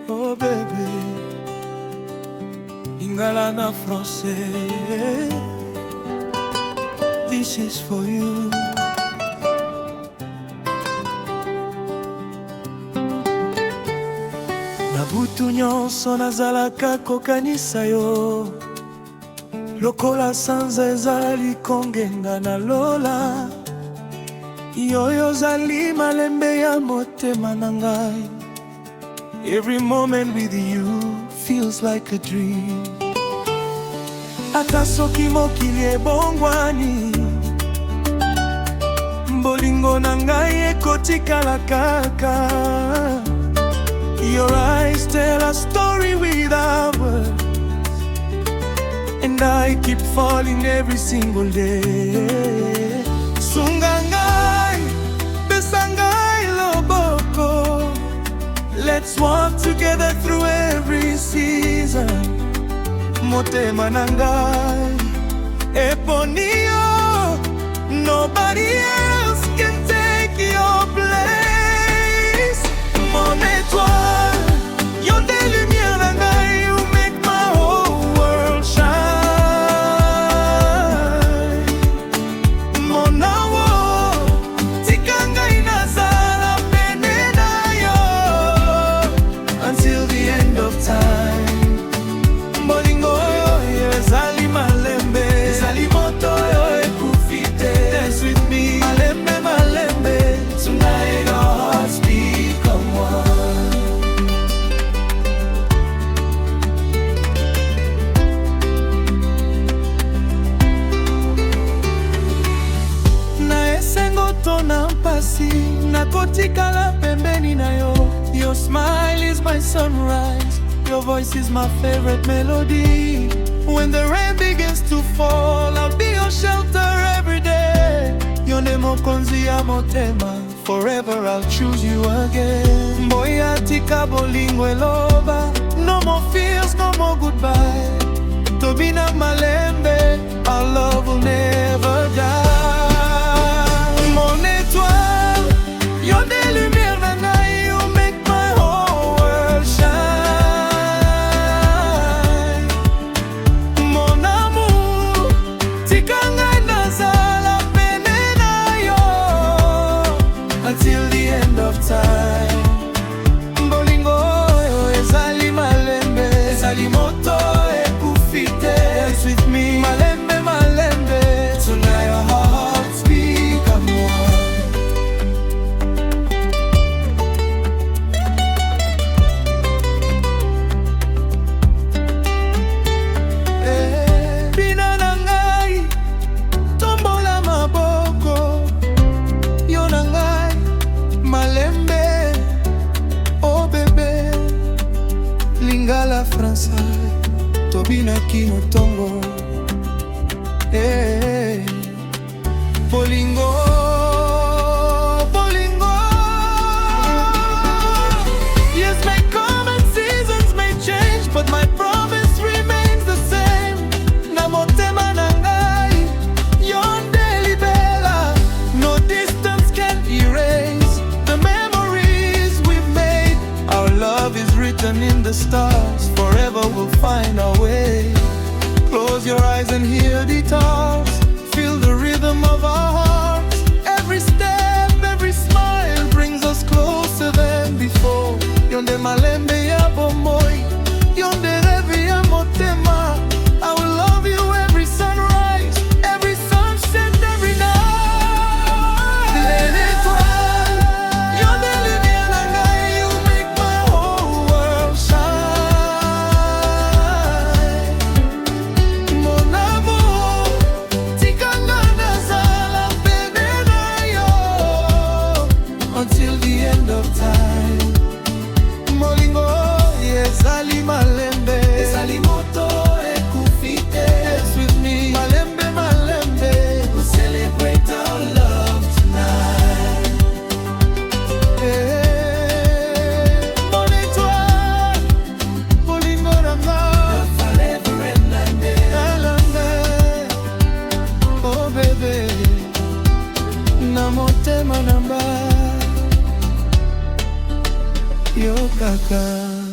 Oh bébé, Lingala na français. This is for you. Na butu nyonso nazalaka kokanisa yo, lokola sanza ezali kongenga na lola. Yoyo zali malembe ya motema na ngai. Every moment with you feels like a dream. Ata soki mokili ebongwani, bolingo na ngai ekotikala kaka. Your eyes tell a story without words, and I keep falling every single day. Sungangai, besangai loboko. Let's walk together through every season. Motema na ngai, eponio. Nobody else can take your place. Mon étoile, you're the lumière na ngai. You make my whole world shine. Mon amour, tika ngai nazala pene na yo until the end of time. Bolingo yo ezali malembe, ezali moto yo ekufite. Dance with me, malembe malembe. Tonight our hearts become one. Na esengo tona mpasi, nakotikala pembeni na yo. Your smile is my sunrise, your voice is my favorite melody. When the rain begins to fall, I'll be your shelter every day. Yone mokonzi ya motema, forever I'll choose you again. Mboya tika bolingo eloba, no more fears, no more goodbye. Tobina malembe, our love will never die. Mon étoile, you're the lumière na ngai. You make my whole world shine. Mon amour, tika ngai nazala pene na yo until the end of time. Bolingo yo ezali malembe, ezali moto ekufite. Dance with me, malembe malembe. Tonight our hearts become one. Bina na ngai, tombola maboko. Yo na ngai, malembe. Oh bébé, Lingala français, tobina kino tongo. Bolingo, bolingo. Yes, may come and seasons may change, but my promise remains the same. Na motema na ngai, yonde libela. No distance can erase the memories we've made. Our love is written in the stars, forever we'll find our way. Close your eyes and hear the talks, feel the rhythm of our hearts. Every step, every smile brings us closer than before. Yonde malembe ya bomoi, yonde revi ya motema. I will love you every sunrise, every sunset, every night. Let it fall, yonde lumière na ngai. You make my whole world shine. Mon amour, tika ngai nazala pene na yo until the end of time. Molingo ezali malembe, ezali moto ekufite. Dance with me, malembe malembe. We'll celebrate our love tonight. Mon étoile, bolingo na ngai, forever and ever. Oh bébé, na motema na ngai. yo kaka.